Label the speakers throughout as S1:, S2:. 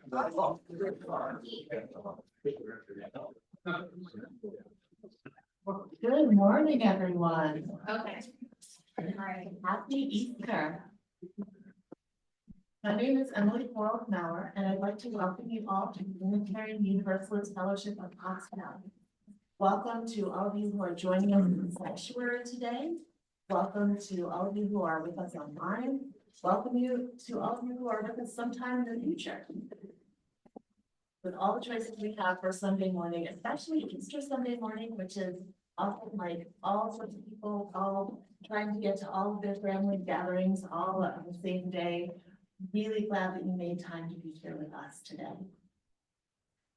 S1: Good morning, everyone.
S2: Okay.
S1: All right, happy Easter. My name is Emily Quarles-Mowrer, and I'd like to welcome you all to the Unitarian Universalist Fellowship of Pottstown. Welcome to all of you who are joining us in the sanctuary today. Welcome to all of you who are with us online. Welcome you to all of you who are with us sometime in the future. With all the choices we have for Sunday morning, especially Easter Sunday morning, which is often like all sorts of people all trying to get to all of their family gatherings all on the same day. Really glad that you made time to be here with us today.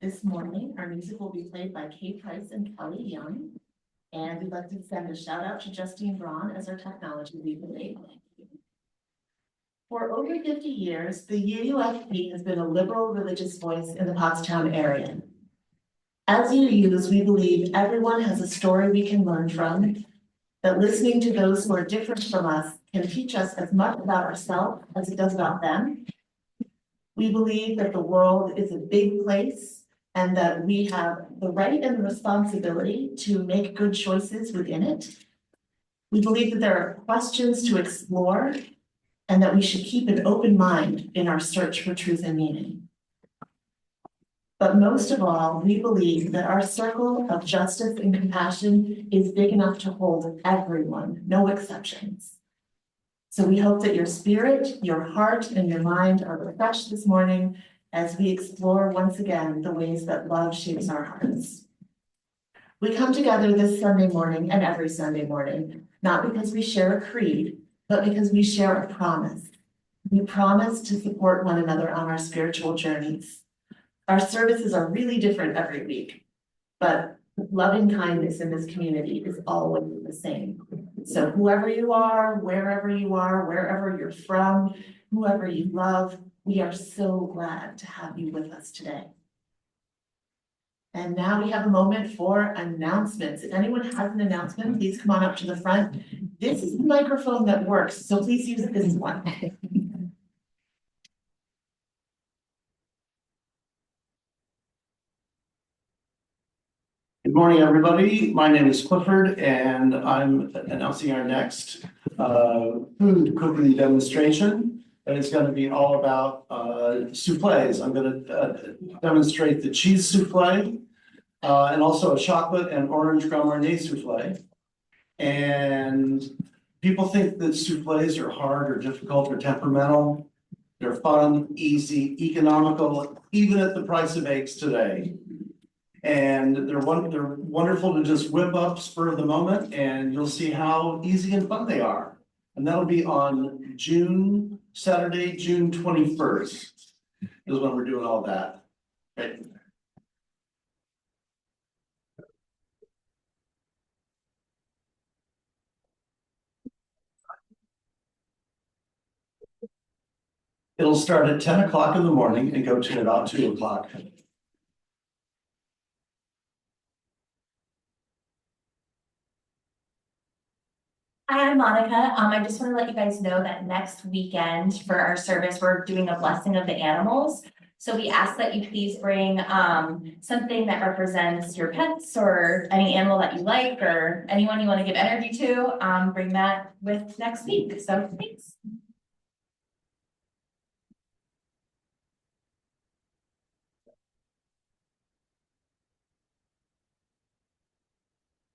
S1: This morning, our music will be played by Kate Price and Kelly Young. And we'd like to send a shout out to Justine Braun as our technology lead today. For over 50 years, the UUFP has been a liberal religious voice in the Pottstown area. As UUs, we believe everyone has a story we can learn from, that listening to those who are different from us can teach us as much about ourselves as it does about them. We believe that the world is a big place and that we have the right and the responsibility to make good choices within it. We believe that there are questions to explore and that we should keep an open mind in our search for truth and meaning. But most of all, we believe that our circle of justice and compassion is big enough to hold everyone, no exceptions. So we hope that your spirit, your heart, and your mind are refreshed this morning as we explore once again the ways that love shapes our hearts. We come together this Sunday morning and every Sunday morning, not because we share a creed, but because we share a promise. We promise to support one another on our spiritual journeys. Our services are really different every week, but loving kindness in this community is always the same. So whoever you are, wherever you're from, whoever you love, we are so glad to have you with us today. And now we have a moment for announcements. If anyone has an announcement, please come on up to the front. This is the microphone that works, so please use this one.
S3: Good morning, everybody. My name is Clifford, and I'm announcing our next food cooking demonstration. And it's going to be all about souffles. I'm going to demonstrate the cheese souffle and also a chocolate and orange Grand Marnier souffle. And people think that souffles are hard or difficult or temperamental. They're fun, easy, economical, even at the price of eggs today. And they're wonderful to just whip up spur of the moment, and you'll see how easy and fun they are. And that'll be on Saturday, June 21st is when we're doing all that. Okay. It'll start at 10 o'clock in the morning and go to about 2 o'clock.
S2: Hi, I'm Monica. I just want to let you guys know that next weekend for our service, we're doing a blessing of the animals. So we ask that you please bring something that represents your pets or any animal that you like or anyone you want to give energy to. Bring that with next week. So thanks.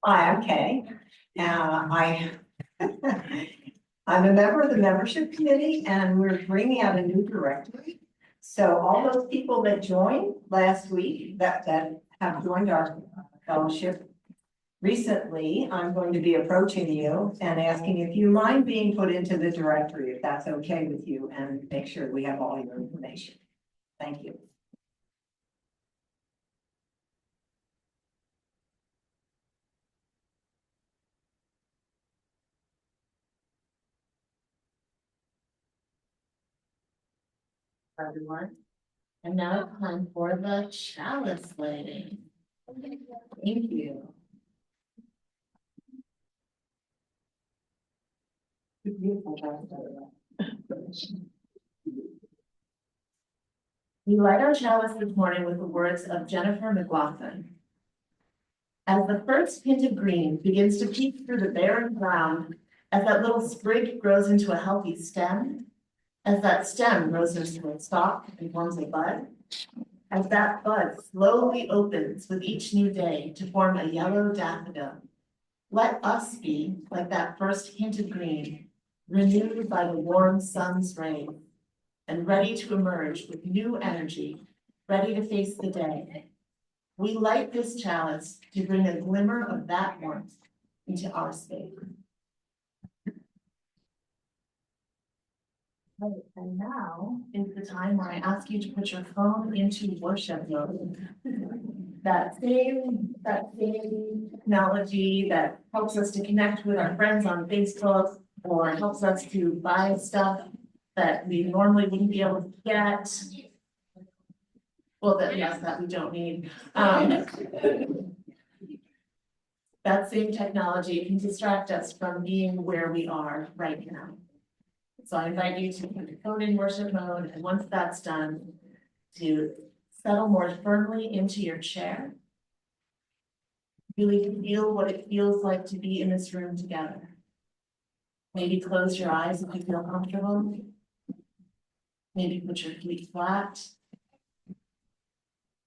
S4: Hi, I'm Kay. I'm a member of the membership committee and we're bringing out a new directory. So all those people that joined last week that have joined our fellowship recently, I'm going to be approaching you and asking if you mind being put into the directory, if that's okay with you, and make sure we have all your information. Thank you.
S1: Everyone. And now it's time for the chalice lighting. Thank you. Beautiful. We light our chalice this morning with the words of Jennifer McLaughlin. As the first hint of green begins to peek through the barren ground, as that little sprig grows into a healthy stem, as that stem grows into a stalk and forms a bud, as that bud slowly opens with each new day to form a yellow daffodil, let us be like that first hint of green, renewed by the warm sun's rays, and ready to emerge with new energy, ready to face the day. We light this chalice to bring a glimmer of that warmth into our space. Right, and now is the time where I ask you to put your phone into worship mode. That same technology that helps us to connect with our friends on Facebook or helps us to buy stuff that we normally wouldn't be able to get. Well, that we don't need. That same technology can distract us from being where we are right now. So I invite you to put your phone in worship mode, and once that's done, to settle more firmly into your chair. Really feel what it feels like to be in this room together. Maybe close your eyes if you feel comfortable. Maybe put your feet flat.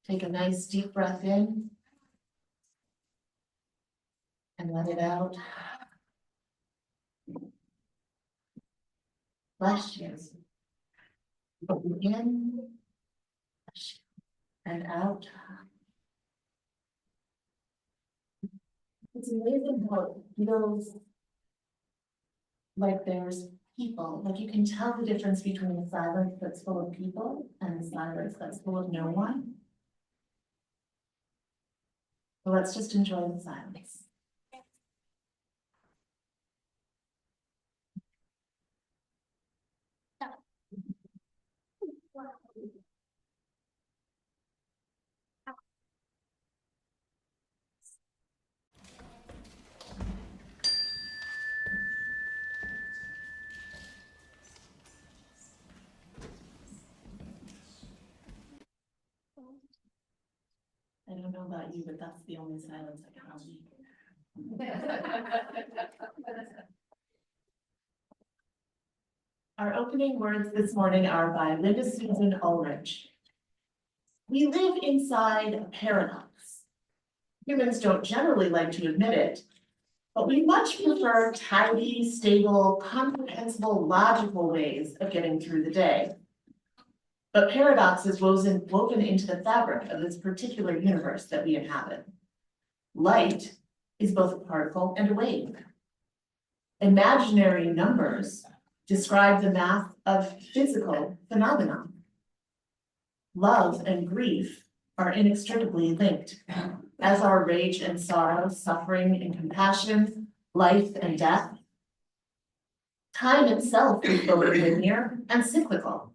S1: Take a nice deep breath in and let it out. Bless you. In and out. It's amazing how it feels like there's people, like you can tell the difference between the silence that's full of people and the silence that's full of no one. So let's just enjoy the silence. I don't know about you, but that's the only silence I can speak. Our opening words this morning are by Linda Susan Ulrich. We live inside a paradox. Humans don't generally like to admit it, but we much prefer tidy, stable, comprehensible, logical ways of getting through the day. But paradox is woven into the fabric of this particular universe that we inhabit. Light is both a particle and a wave. Imaginary numbers describe the math of physical phenomena. Love and grief are inextricably linked, as are rage and sorrow, suffering and compassion, life and death. Time itself is both linear and cyclical.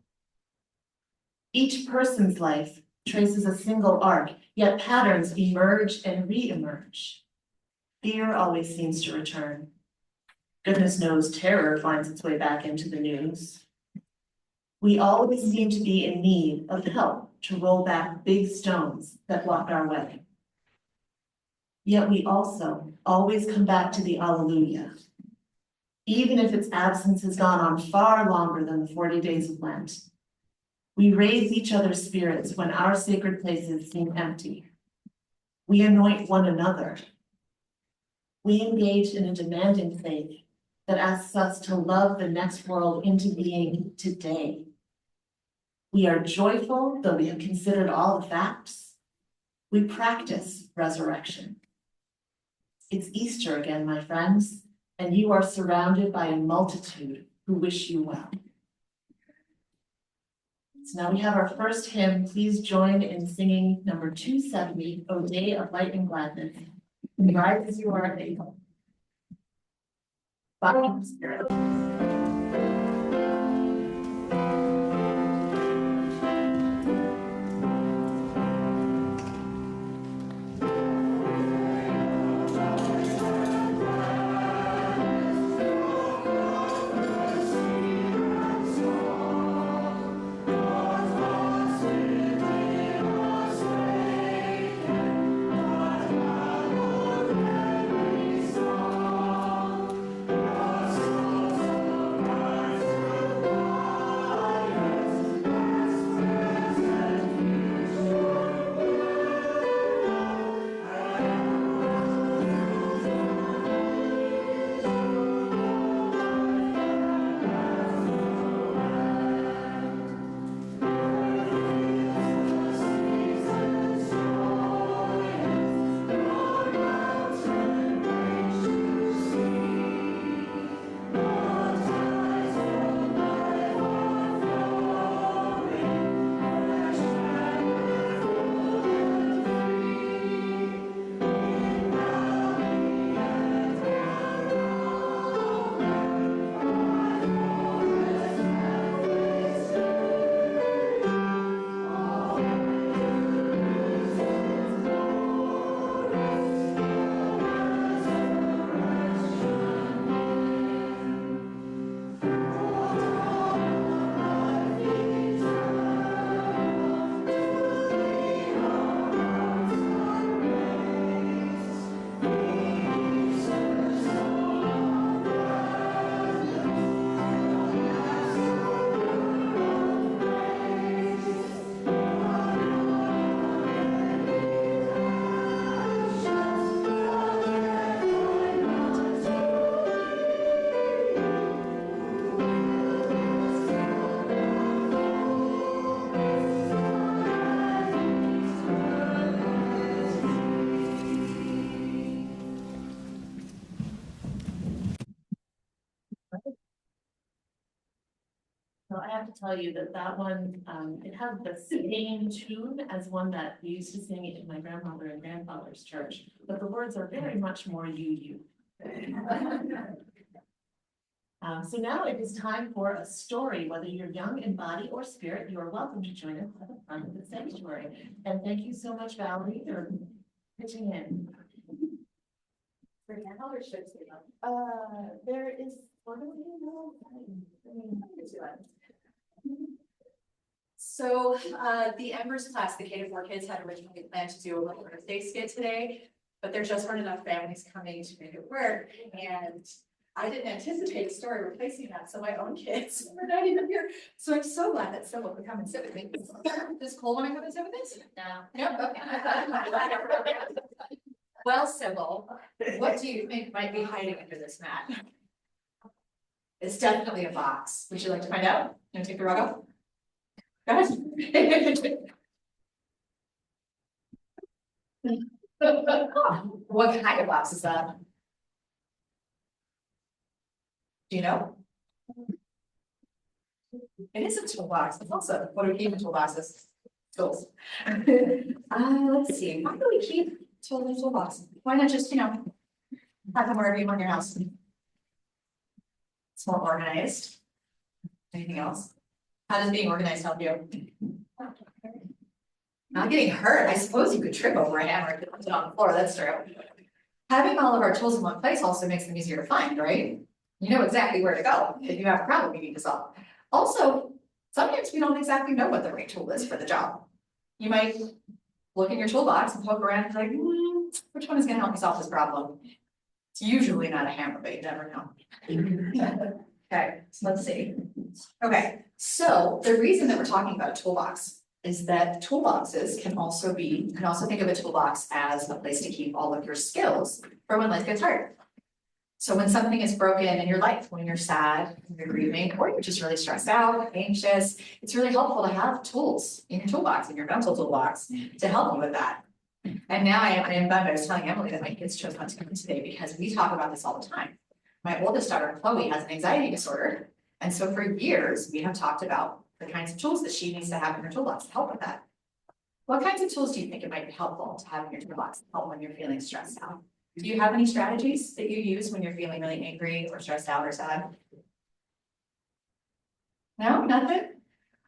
S1: Each person's life traces a single arc, yet patterns emerge and re-emerge. Fear always seems to return. Goodness knows terror finds its way back into the news. We always seem to be in need of help to roll back big stones that block our way. Yet we also always come back to the Alleluia, even if its absence has gone on far longer than the 40 days of Lent. We raise each other's spirits when our sacred places seem empty. We anoint one another. We engage in a demanding faith that asks us to love the next world into being today. We are joyful, though we have considered all the facts. We practice resurrection. It's Easter again, my friends, and you are surrounded by a multitude who wish you well. So now we have our first hymn. Please join in singing number 270, O Day of Light and Gladness. Rise as you are able. Body and spirit. have to tell you that that one, it has the same tune as one that we used to sing in my grandmother and grandfather's church, but the words are very much more you. So now it is time for a story. Whether you're young in body or spirit, you are welcome to join us at the front of the sanctuary. And thank you so much, Valerie, for pitching in. There is.
S5: So, the Embers class, the K-4 kids had originally planned to do a little birthday skit today, but there just weren't enough families coming to make it work, and I didn't anticipate a story replacing that, so my own kids were not even here. So I'm so glad that Sybil could come and sit with me. Does Cole want to come and sit with us?
S2: No.
S5: Nope, okay. Well, Sybil, what do you think might be hiding under this mat? It's definitely a box. Would you like to find out? You want to take the rug off? Go ahead. What kind of box is that? Do you know? It is a toolbox. It's also, what do we keep in toolboxes? Tools. Let's see, why do we keep tools in toolbox? Why not just, have them wherever you want in your house? It's more organized. Anything else? How does being organized help you? Not getting hurt. I suppose you could trip over a hammer if you left it on the floor. That's true. Having all of our tools in one place also makes them easier to find, right? You know exactly where to go if you have a problem you need to solve. Also, sometimes we don't exactly know what the right tool is for the job. You might look in your toolbox and poke around and be like, which one is going to help me solve this problem? It's usually not a hammer, but you never know. Okay, so let's see. Okay, so the reason that we're talking about a toolbox is that toolboxes can also think of a toolbox as a place to keep all of your skills for when life gets hard. So when something is broken in your life, when you're sad, when you're grieving, or you're just really stressed out, anxious, it's really helpful to have tools in your toolbox, in your mental toolbox, to help you with that. And now I am bummed. I was telling Emily that my kids chose not to come today because we talk about this all the time. My oldest daughter, Chloe, has an anxiety disorder. And so for years, we have talked about the kinds of tools that she needs to have in her toolbox to help with that. What kinds of tools do you think it might be helpful to have in your toolbox to help when you're feeling stressed out? Do you have any strategies that you use when you're feeling really angry or stressed out or sad? No, nothing?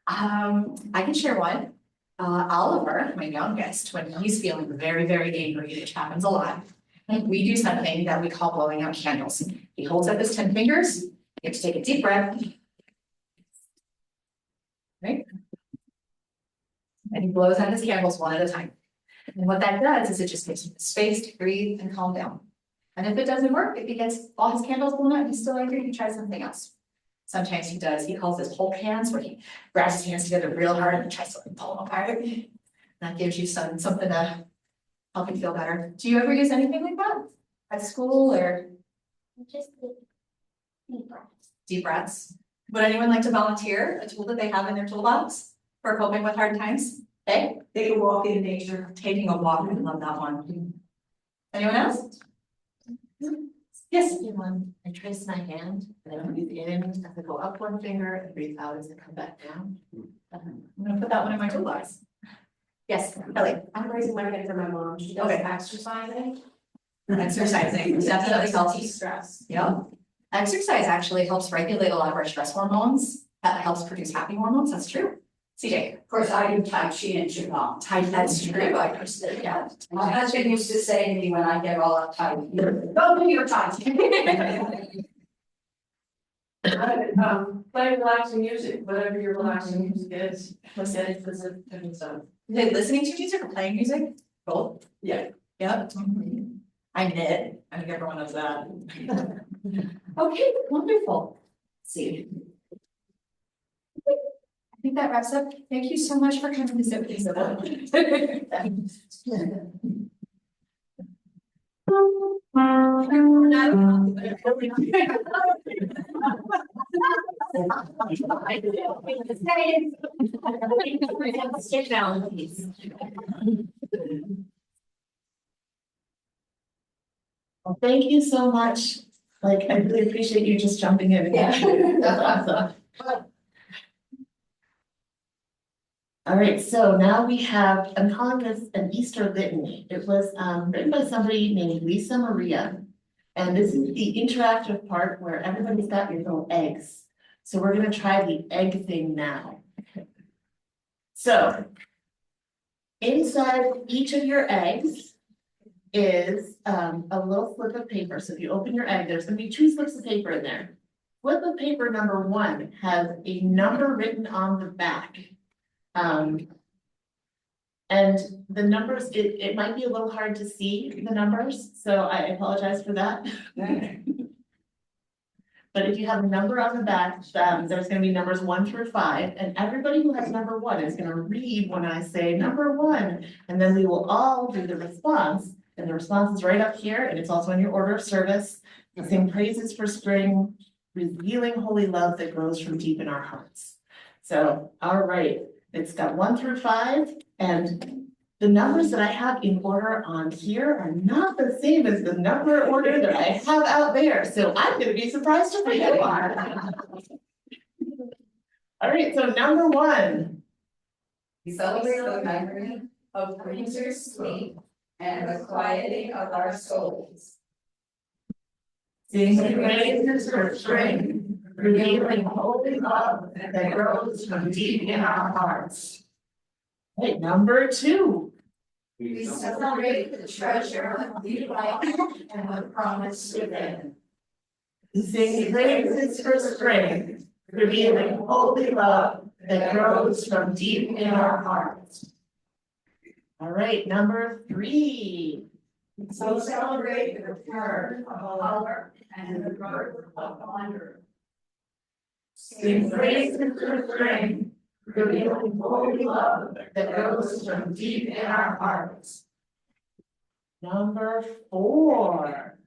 S5: I can share one. Oliver, my youngest, when he's feeling very, very angry, which happens a lot, we do something that we call blowing out candles. He holds up his 10 fingers, you have to take a deep breath. Right? And he blows out his candles one at a time. And what that does is it just gives him the space to breathe and calm down. And if it doesn't work, if he gets all his candles blown out and he's still angry, he tries something else. Sometimes he calls this Hulk hands, where he grabs his hands together real hard and tries to pull them apart. That gives you something to help you feel better. Do you ever use anything like that at school or?
S2: Just deep breaths.
S5: Deep breaths. Would anyone like to volunteer a tool that they have in their toolbox for coping with hard times? Hey,
S4: Take a walk in nature.
S5: taking a walk. I love that one. Anyone else? Yes.
S1: I trace my hand and I breathe in as I go up one finger and breathe out as I come back down.
S5: I'm gonna put that one in my toolbox. Yes, Kelly.
S6: I'm raising my hand for my mom. She does
S5: Okay.
S6: exercising.
S5: Exercising definitely helps.
S6: Stress.
S5: Yeah. Exercise actually helps regulate a lot of our stress hormones. That helps produce happy hormones. That's true. CJ.
S6: Of course, I do Tai Chi and Qigong.
S5: That's true. I understand. Yeah.
S6: My husband used to say to me when I get all uptight, go do your Tai Chi. Play relaxing music, whatever your relaxing music is. Listen to the different stuff.
S5: Like listening to music or playing music? Both?
S6: Yeah.
S5: Yep. I knit. I think everyone knows that. Okay, wonderful. Let's see. I think that wraps up. Thank you so much for coming to sit with me, Sybil.
S2: Sit down, please.
S1: Well, thank you so much. Like, I really appreciate you just jumping in.
S5: Yeah.
S1: That's awesome. All right, so now we have, I'm calling this an Easter litany. It was written by somebody named Lisa Maria. And this is the interactive part where everybody's got your little eggs. So we're gonna try the egg thing now. So inside each of your eggs is a little slip of paper. So if you open your egg, there's gonna be 2 slips of paper in there. Slip of paper number 1 has a number written on the back. And the numbers, it might be a little hard to see the numbers, so I apologize for that. But if you have a number on the back, there's gonna be numbers 1 through 5, and everybody who has number 1 is gonna read when I say number 1, and then we will all do the response, and the response is right up here, and it's also in your order of service. Sing praises for spring, revealing holy love that grows from deep in our hearts. So, all right, it's got 1 through 5, and the numbers that I have in order on here are not the same as the number order that I have out there, so I'm gonna be surprised if they are. All right, so number 1.
S6: We celebrate the memory of Prince's sleep and the quieting of our souls.
S1: Sing praises for spring, revealing holy love that grows from deep in our hearts. Right, number 2.
S6: We celebrate the treasure of new life and the promise within.
S1: Sing praises for spring, revealing holy love that grows from deep in our hearts. All right, number 3.
S6: So celebrate the return of power and the birth of wonder.
S1: Sing praises for spring, revealing holy love that grows from deep in our hearts. Number 4.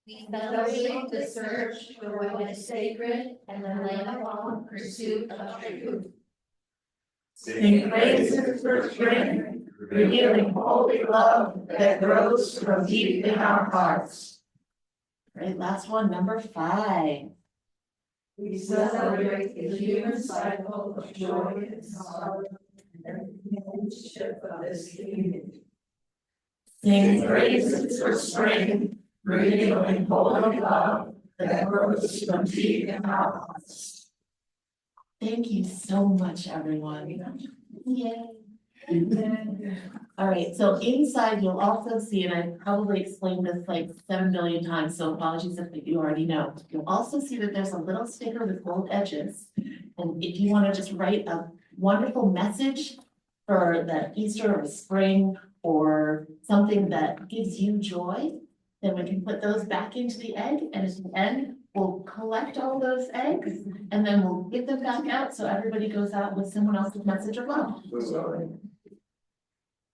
S2: We celebrate the search for what is sacred and the lifelong pursuit of truth.
S1: Sing praises for spring, revealing holy love that grows from deep in our hearts. Right, last one, number 5.
S6: We celebrate the human cycle of joy and sorrow and the relationship of this community.
S1: Sing praises for spring, revealing holy love that grows from deep in our hearts. Thank you so much, everyone. Yay. All right, so inside you'll also see, and I probably explained this like 7 billion times, so apologies if you already know. You'll also see that there's a little sticker with gold edges. And if you want to just write a wonderful message for the Easter or spring or something that gives you joy, then we can put those back into the egg, and at the end, we'll collect all those eggs and then we'll get them back out so everybody goes out with someone else's message of love.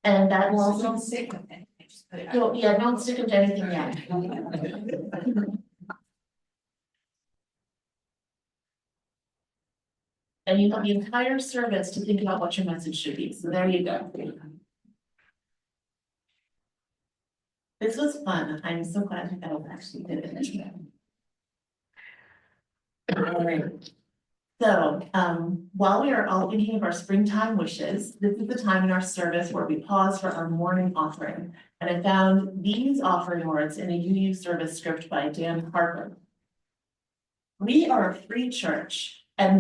S1: And that will also,
S5: Don't stick with it. Just put it out.
S1: don't stick them to anything yet. And you have the entire service to think about what your message should be, so there you go. This was fun, I'm so glad that I actually did it. All right. So, while we are all thinking of our springtime wishes, this is the time in our service where we pause for our morning offering. And I found these offering words in a UU service script by Dan Harper. We are a free church and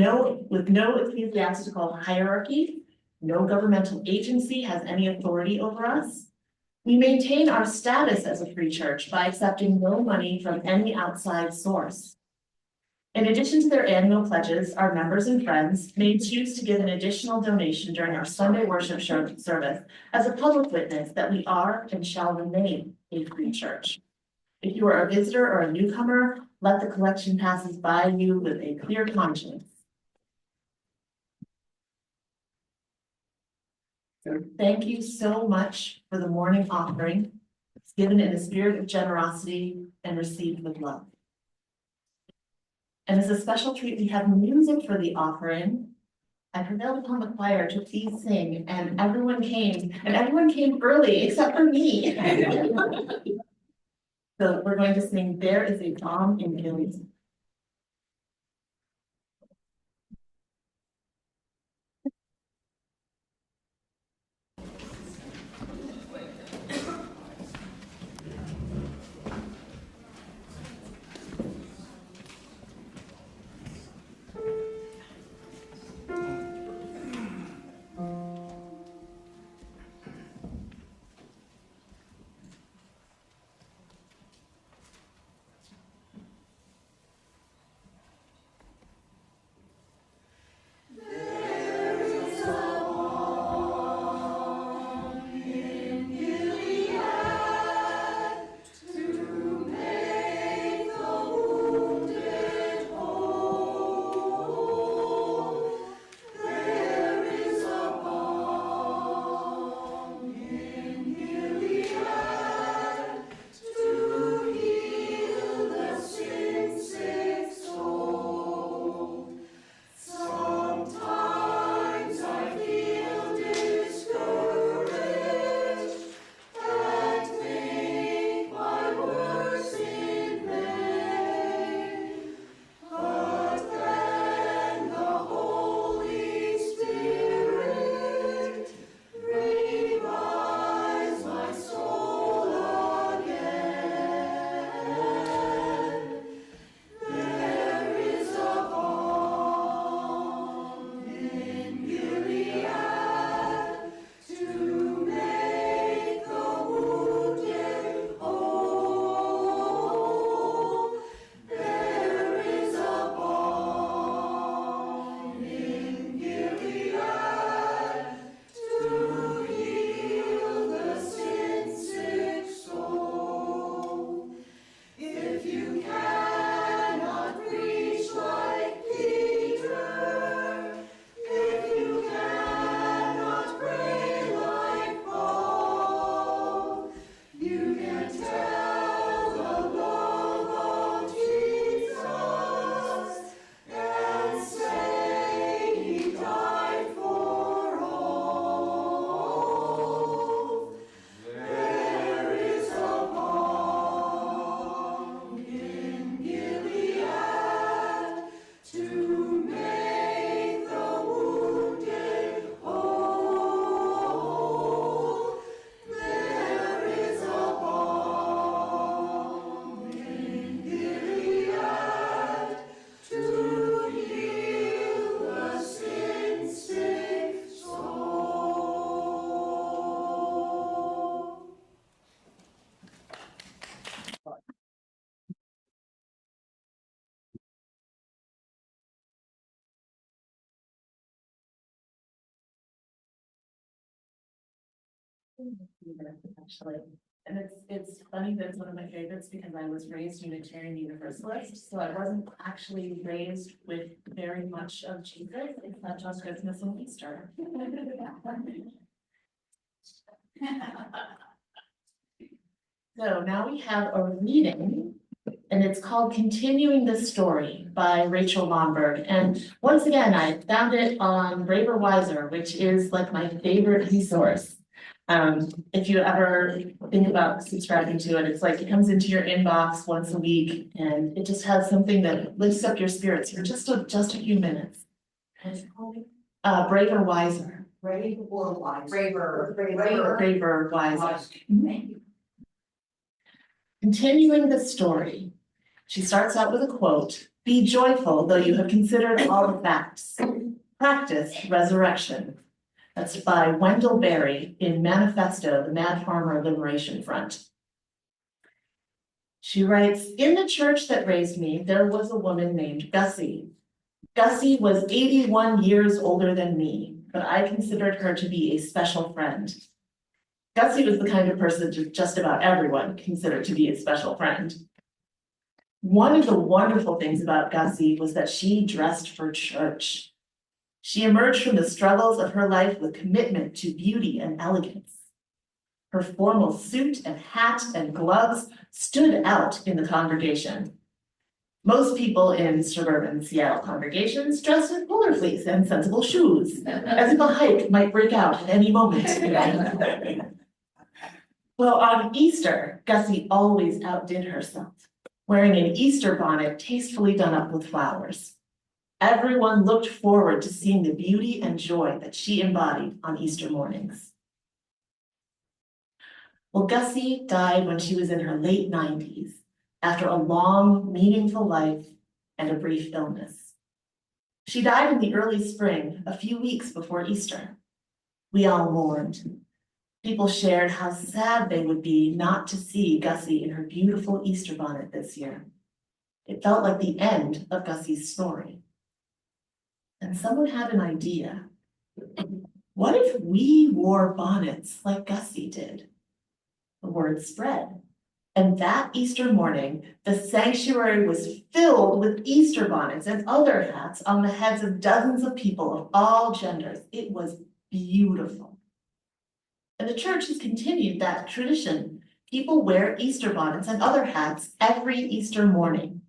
S1: with no ecclesiastical hierarchy, no governmental agency has any authority over us. We maintain our status as a free church by accepting no money from any outside source. In addition to their annual pledges, our members and friends may choose to give an additional donation during our Sunday worship service as a public witness that we are and shall remain a free church. If you are a visitor or a newcomer, let the collection passes by you with a clear conscience. So thank you so much for the morning offering. It's given in a spirit of generosity and received with love. And as a special treat, we have music for the offering. I prevailed upon the choir to please sing, and everyone came early except for me. So we're going to sing There Is a Balm in Gilead. Actually, and it's funny that it's one of my favorites because I was raised Unitarian Universalist, so I wasn't actually raised with very much of Jesus, except on Christmas and Easter. So now we have a reading, and it's called Continuing the Story by Rachel Lomberg. And once again, I found it on Braver Wiser, which is like my favorite resource. If you ever think about subscribing to it, it's like it comes into your inbox once a week, and it just has something that lifts up your spirits for just a few minutes. Braver Wiser.
S4: Ready or wise?
S5: Braver.
S1: Braver Wiser.
S5: Thank you.
S1: Continuing the story, she starts out with a quote, "Be joyful, though you have considered all the facts. Practice resurrection." That's by Wendell Berry in Manifesto, the Mad Farmer Liberation Front. She writes, "In the church that raised me, there was a woman named Gussie. Gussie was 81 years older than me, but I considered her to be a special friend. Gussie was the kind of person just about everyone considered to be a special friend. One of the wonderful things about Gussie was that she dressed for church. She emerged from the struggles of her life with commitment to beauty and elegance. Her formal suit and hat and gloves stood out in the congregation. Most people in suburban Seattle congregations dressed in polar fleece and sensible shoes, as if a hike might break out at any moment. Well, on Easter, Gussie always outdid herself, wearing an Easter bonnet tastefully done up with flowers. Everyone looked forward to seeing the beauty and joy that she embodied on Easter mornings. Well, Gussie died when she was in her late 90s, after a long, meaningful life and a brief illness. She died in the early spring, a few weeks before Easter. We all mourned. People shared how sad they would be not to see Gussie in her beautiful Easter bonnet this year. It felt like the end of Gussie's story. And someone had an idea. What if we wore bonnets like Gussie did? The word spread. And that Easter morning, the sanctuary was filled with Easter bonnets and other hats on the heads of dozens of people of all genders. It was beautiful. And the church has continued that tradition. People wear Easter bonnets and other hats every Easter morning.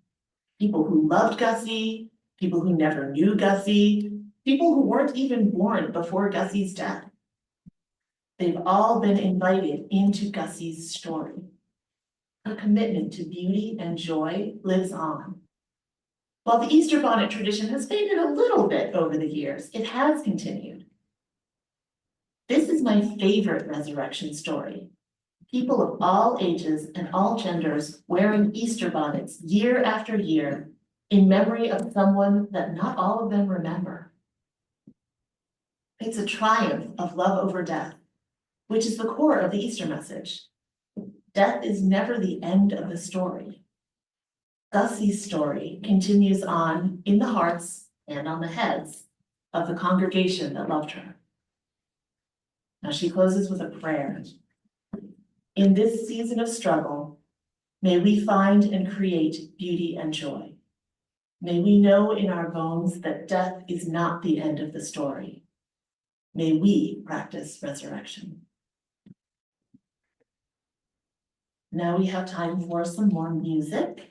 S1: People who loved Gussie, people who never knew Gussie, people who weren't even born before Gussie's death. They've all been invited into Gussie's story. Her commitment to beauty and joy lives on. While the Easter bonnet tradition has faded a little bit over the years, it has continued. This is my favorite resurrection story. People of all ages and all genders wearing Easter bonnets year after year in memory of someone that not all of them remember. It's a triumph of love over death, which is the core of the Easter message. Death is never the end of the story. Gussie's story continues on in the hearts and on the heads of the congregation that loved her. Now she closes with a prayer. In this season of struggle, may we find and create beauty and joy. May we know in our bones that death is not the end of the story. May we practice resurrection. Now we have time for some more music.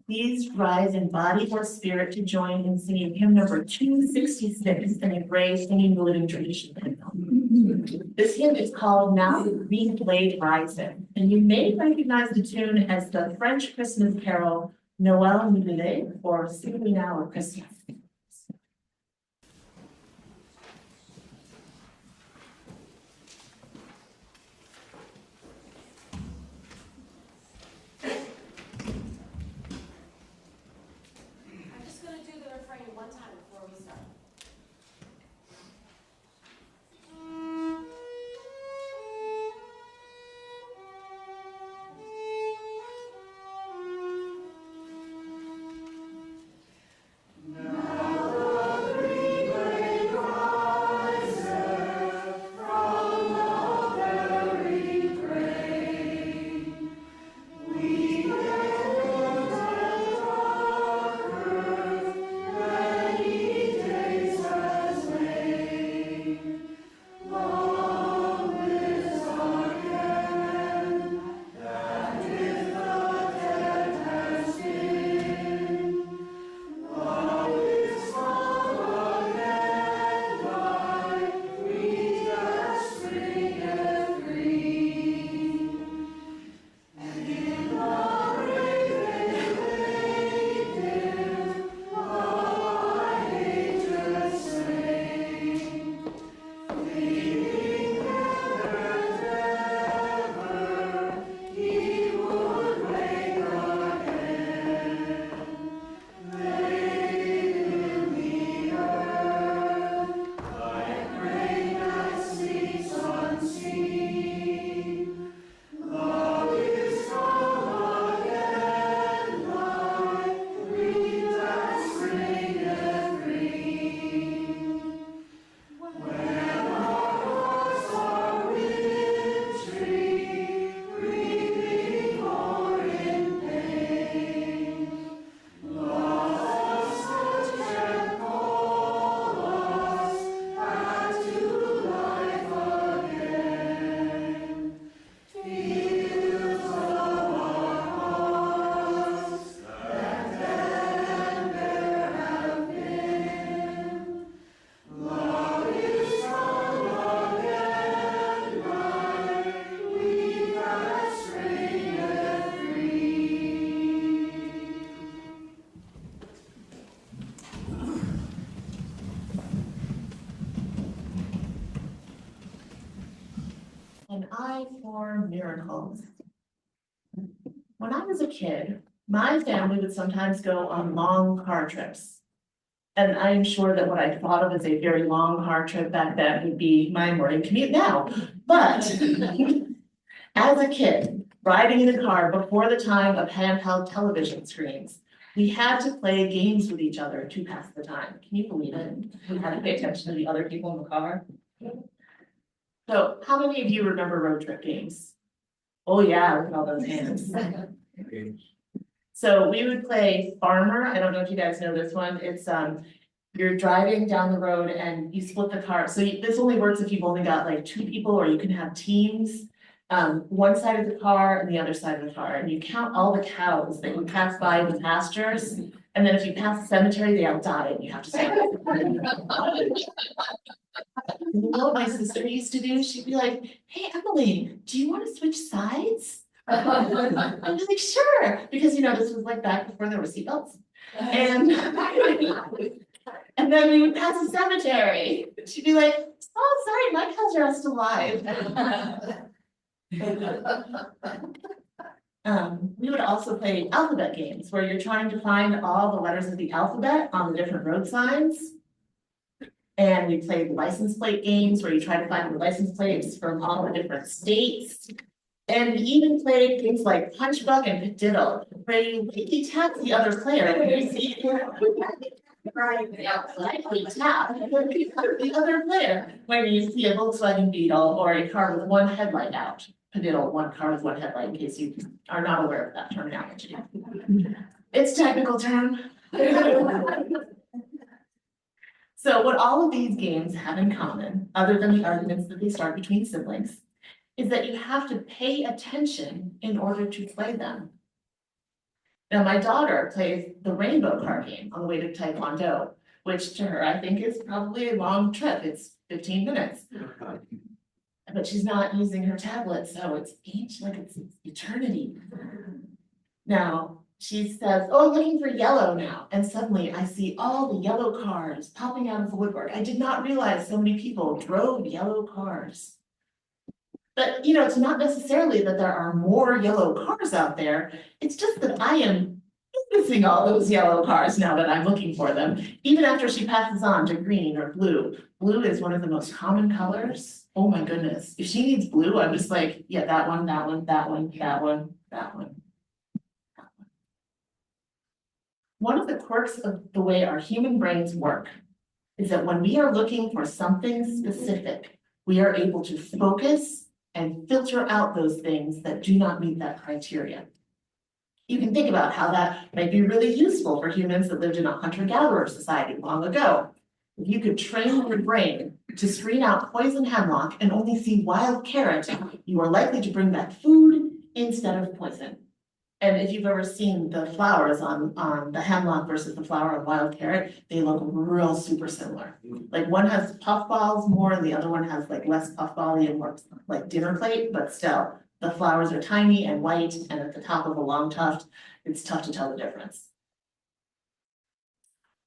S1: Please rise in body or spirit to join in singing hymn number 266 in a Gray Singing the Living Tradition hymn. This hymn is called Now the Green Blade Rises, and you may recognize the tune as the French Christmas carol Noël Nouvelle, or Sing Me Now or Christmas.
S6: Now
S1: eye for miracles. When I was a kid, my family would sometimes go on long car trips. And I am sure that what I thought of as a very long car trip back then would be my morning commute now. But as a kid, riding in a car before the time of handheld television screens, we had to play games with each other to pass the time. Can you believe it? We had to pay attention to the other people in the car. So how many of you remember road trip games? Oh yeah, look at all those hands. So we would play Farmer. I don't know if you guys know this one. It's you're driving down the road and you split the car. So this only works if you've only got like 2 people, or you can have teams. One side of the car and the other side of the car, and you count all the cows that you pass by in the pastures. And then if you pass the cemetery, they all die and you have to stop. You know what my sister used to do? She'd be like, "Hey, Emily, do you want to switch sides?" I was like, "Sure," because you know, this was like back before there were seatbelts. And and then we would pass a cemetery. She'd be like, "Oh, sorry, my cows are still alive." We would also play alphabet games where you're trying to find all the letters of the alphabet on the different road signs. And we played license plate games where you try to find the license plates from all the different states. And we even played games like Punch Bug and Padiddle, where you really tap the other player when you see likely tap the other player when you see a Volkswagen Beetle or a car with one headlight out. Padiddle, one car with one headlight, in case you are not aware of that terminology. It's technical term. So what all of these games have in common, other than the arguments that they start between siblings, is that you have to pay attention in order to play them. Now, my daughter plays the rainbow card game on the way to Taekwondo, which to her, I think is probably a long trip. It's 15 minutes. But she's not using her tablet, so it's eternity. Now, she says, "Oh, I'm looking for yellow now." And suddenly I see all the yellow cars popping out of the woodwork. I did not realize so many people drove yellow cars. But, you know, it's not necessarily that there are more yellow cars out there. It's just that I am noticing all those yellow cars now that I'm looking for them, even after she passes on to green or blue. Blue is one of the most common colors. Oh my goodness. If she needs blue, I'm just like, yeah, that one, that one, that one, that one, that one. One of the quirks of the way our human brains work is that when we are looking for something specific, we are able to focus and filter out those things that do not meet that criteria. You can think about how that might be really useful for humans that lived in a hunter-gatherer society long ago. If you could train your brain to screen out poison hemlock and only see wild carrot, you are likely to bring back food instead of poison. And if you've ever seen the flowers on the hemlock versus the flower on wild carrot, they look real super similar. Like one has puffballs more and the other one has like less puffball and more like dinner plate, but still the flowers are tiny and white and at the top of a long tuft, it's tough to tell the difference.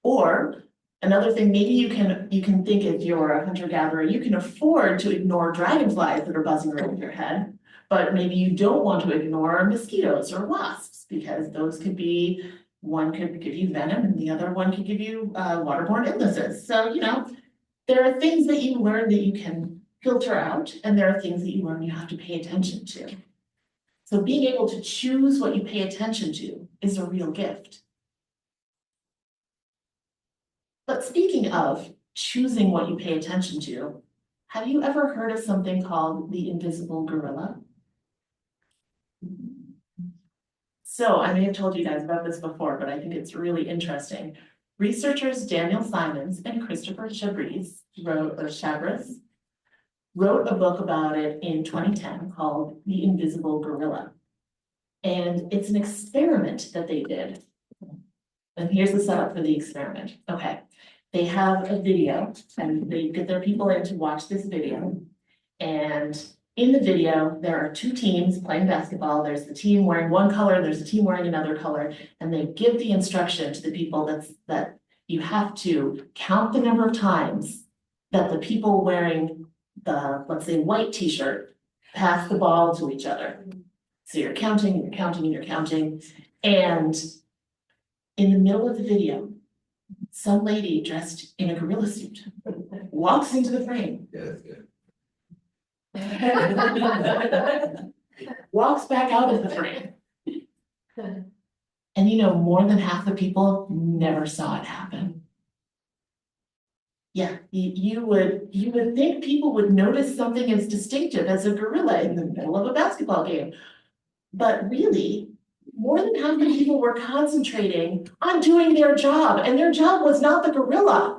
S1: Or another thing, maybe you can think if you're a hunter-gatherer, you can afford to ignore dragonflies that are buzzing around your head. But maybe you don't want to ignore mosquitoes or wasps because those could be, one could give you venom and the other one could give you waterborne illnesses. So, you know, there are things that you learn that you can filter out and there are things that you learn you have to pay attention to. So being able to choose what you pay attention to is a real gift. But speaking of choosing what you pay attention to, have you ever heard of something called the invisible gorilla? So I may have told you guys about this before, but I think it's really interesting. Researchers Daniel Simons and Christopher Chabris wrote a book about it in 2010 called The Invisible Gorilla. And it's an experiment that they did. And here's the setup for the experiment. Okay, they have a video and they get their people in to watch this video. And in the video, there are 2 teams playing basketball. There's the team wearing one color, there's a team wearing another color, and they give the instruction to the people that you have to count the number of times that the people wearing the, let's say, white t-shirt pass the ball to each other. So you're counting, and you're counting, and you're counting, and in the middle of the video, some lady dressed in a gorilla suit walks into the frame.
S7: Yeah, that's good.
S1: Walks back out of the frame. And you know, more than half the people never saw it happen. Yeah, you would think people would notice something as distinctive as a gorilla in the middle of a basketball game. But really, more than half the people were concentrating on doing their job, and their job was not the gorilla.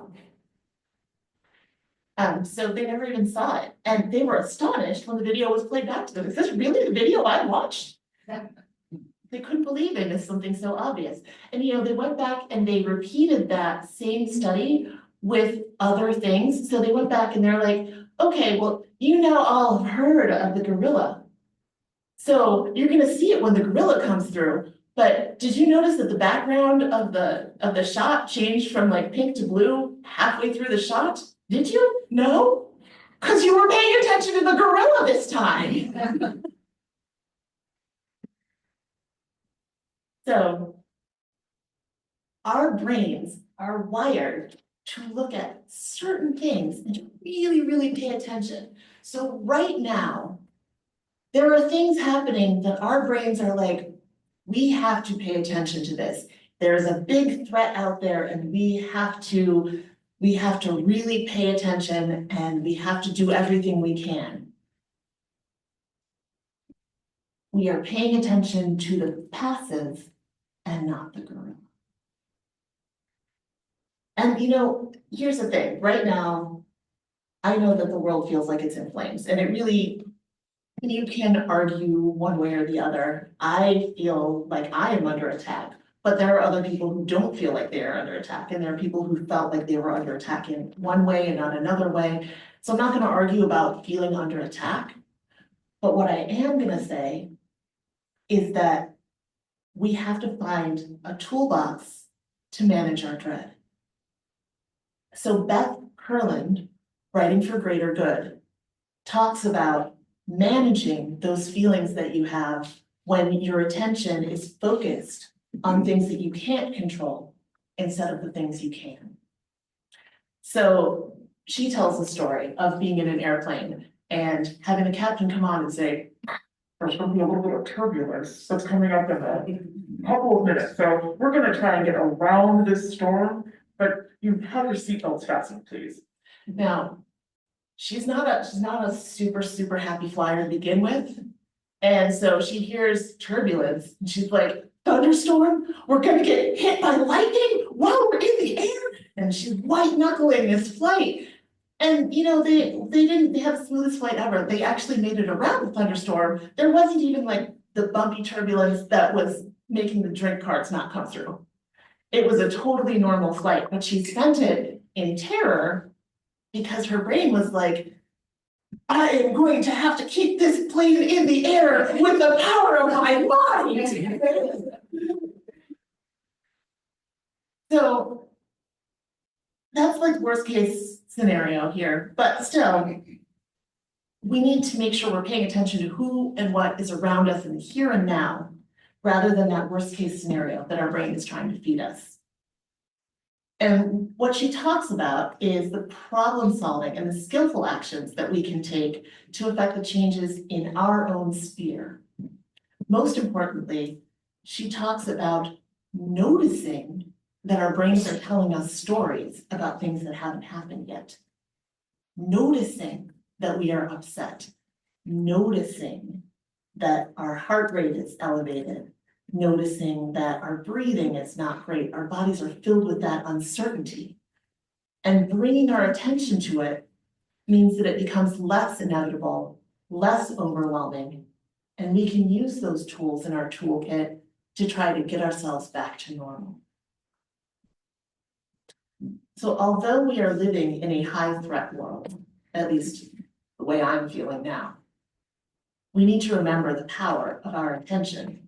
S1: So they never even saw it, and they were astonished when the video was played back to them. Is this really the video I watched? They couldn't believe it as something so obvious. And you know, they went back and they repeated that same study with other things. So they went back and they're like, okay, well, you now all have heard of the gorilla. So you're gonna see it when the gorilla comes through. But did you notice that the background of the shot changed from like pink to blue halfway through the shot? Did you? No? Because you were paying attention to the gorilla this time. So our brains are wired to look at certain things and to really, really pay attention. So right now, there are things happening that our brains are like, we have to pay attention to this. There's a big threat out there and we have to really pay attention and we have to do everything we can. We are paying attention to the passive and not the gorilla. And you know, here's the thing, right now, I know that the world feels like it's in flames, and it really, you can argue one way or the other. I feel like I am under attack, but there are other people who don't feel like they are under attack, and there are people who felt like they were under attack in one way and not another way. So I'm not gonna argue about feeling under attack, but what I am gonna say is that we have to find a toolbox to manage our dread. So Beth Kurland, writing for Greater Good, talks about managing those feelings that you have when your attention is focused on things that you can't control instead of the things you can. So she tells the story of being in an airplane and having the captain come on and say, there's going to be a little bit of turbulence that's coming up in a couple of minutes. So we're going to try and get around this storm, but you have your seatbelts fastened, please. Now, she's not a super happy flyer to begin with. And so she hears turbulence and she's like, thunderstorm, we're going to get hit by lightning while we're in the air. And she's white knuckling this flight. And you know, they have the smoothest flight ever. They actually made it around the thunderstorm. There wasn't even like the bumpy turbulence that was making the drink carts not come through. It was a totally normal flight, but she spent it in terror because her brain was like, I am going to have to keep this plane in the air with the power of my mind. So that's like worst case scenario here, but still, we need to make sure we're paying attention to who and what is around us in the here and now, rather than that worst case scenario that our brain is trying to feed us. And what she talks about is the problem solving and the skillful actions that we can take to affect the changes in our own sphere. Most importantly, she talks about noticing that our brains are telling us stories about things that haven't happened yet. Noticing that we are upset. Noticing that our heart rate is elevated. Noticing that our breathing is not great. Our bodies are filled with that uncertainty. And bringing our attention to it means that it becomes less inevitable, less overwhelming, and we can use those tools in our toolkit to try to get ourselves back to normal. So although we are living in a high threat world, at least the way I'm feeling now, we need to remember the power of our attention.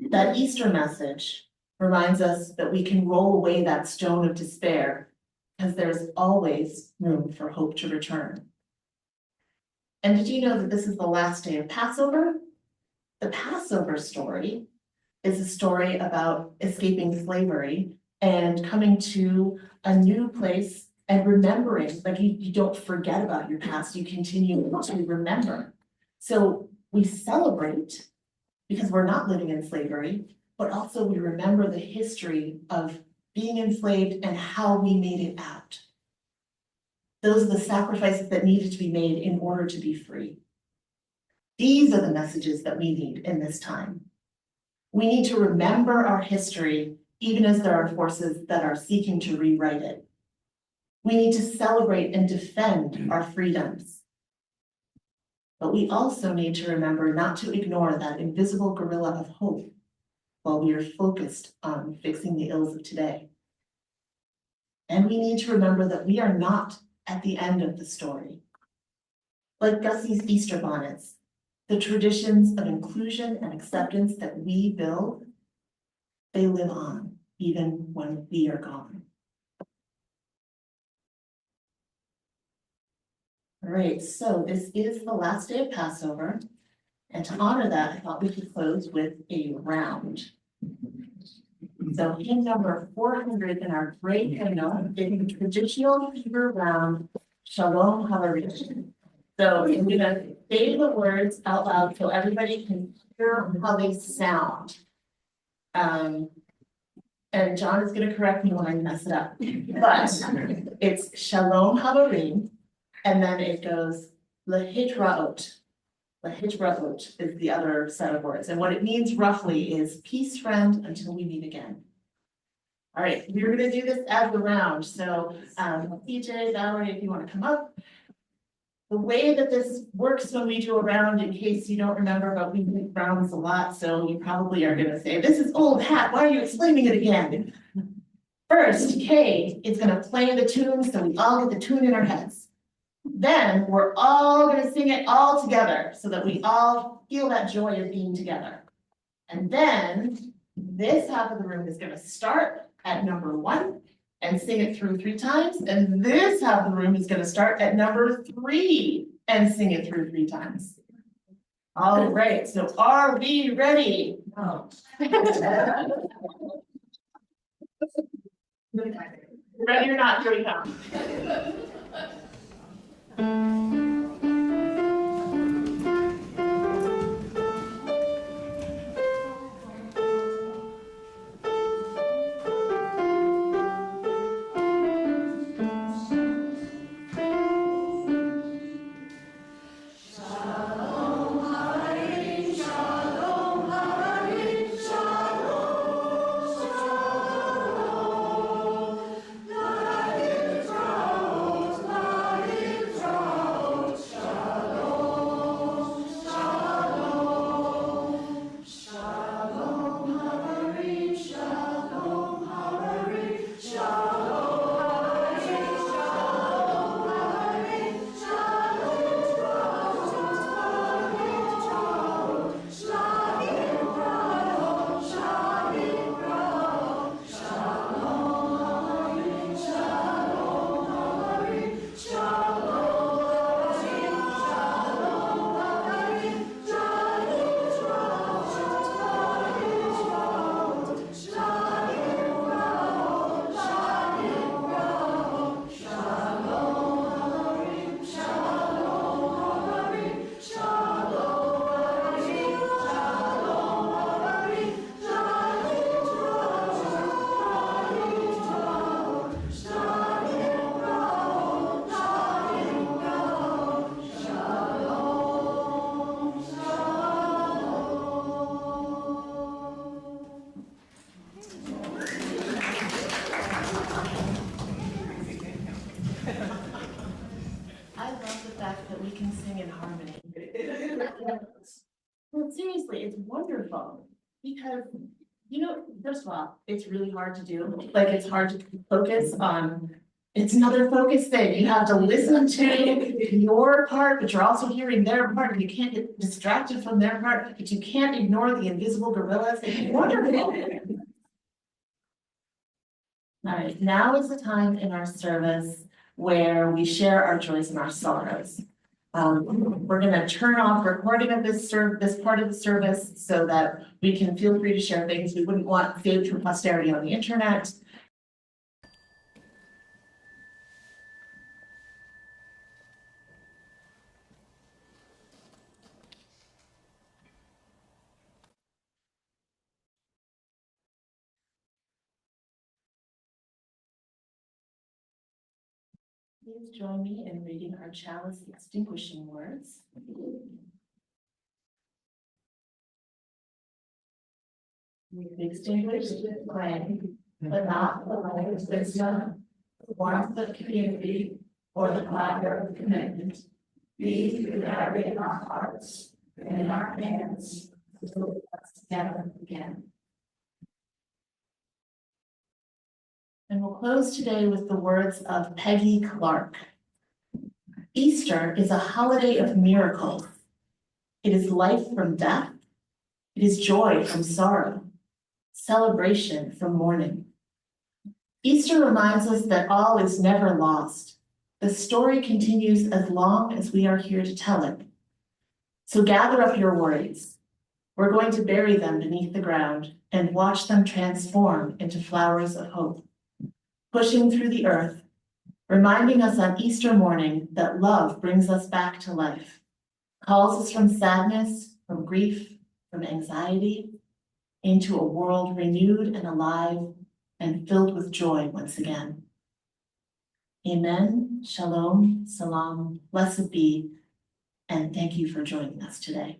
S1: That Easter message reminds us that we can roll away that stone of despair because there's always room for hope to return. And did you know that this is the last day of Passover? The Passover story is a story about escaping slavery and coming to a new place and remembering, like you don't forget about your past, you continue to remember. So we celebrate because we're not living in slavery, but also we remember the history of being enslaved and how we made it out. Those are the sacrifices that needed to be made in order to be free. These are the messages that we need in this time. We need to remember our history, even as there are forces that are seeking to rewrite it. We need to celebrate and defend our freedoms. But we also need to remember not to ignore that invisible gorilla of hope while we are focused on fixing the ills of today. And we need to remember that we are not at the end of the story. Like Gussie's Easter bonnets, the traditions of inclusion and acceptance that we build, they live on even when we are gone. All right, so this is the last day of Passover. And to honor that, I thought we could close with a round. So hymn number 400 in our great hymnal is the traditional Hebrew round, Shalom Havarich. So I'm gonna say the words out loud so everybody can hear how they sound. And John is gonna correct me when I mess it up, but it's Shalom Havarim, and then it goes Lehitraot. Lehitraot is the other set of words, and what it means roughly is peace, friend, until we meet again. All right, we're gonna do this as a round, so PJ, Valerie, if you wanna come up. The way that this works when we do a round, in case you don't remember, but we do rounds a lot, so you probably are gonna say, this is old hat, why are you explaining it again? First, Kay is gonna play the tune, so we all get the tune in our heads. Then we're all gonna sing it all together, so that we all feel that joy of being together. And then this half of the room is gonna start at number 1 and sing it through 3 times, and this half of the room is gonna start at number 3 and sing it through 3 times. All right, so are we ready? Oh. Ready or not, here we come. That we can sing in harmony. Well, seriously, it's wonderful because, you know, first of all, it's really hard to do. Like, it's hard to focus on, it's another focus thing. You have to listen to your part, but you're also hearing their part, and you can't get distracted from their part, but you can't ignore the invisible gorillas. It's wonderful. All right, now is the time in our service where we share our joys and our sorrows. We're gonna turn off recording of this part of the service so that we can feel free to share things we wouldn't want saved for posterity on the internet. Please join me in reading our chalice extinguishing words. We extinguish the flame, but not the light of wisdom, the warmth of community, or the fire of commitment. These we carry in our hearts and in our hands until us together again. And we'll close today with the words of Peggy Clark. Easter is a holiday of miracles. It is life from death. It is joy from sorrow, celebration from mourning. Easter reminds us that all is never lost. The story continues as long as we are here to tell it. So gather up your worries. We're going to bury them beneath the ground and watch them transform into flowers of hope, pushing through the earth, reminding us on Easter morning that love brings us back to life, calls us from sadness, from grief, from anxiety, into a world renewed and alive and filled with joy once again. Amen, shalom, salam, blessed be, and thank you for joining us today.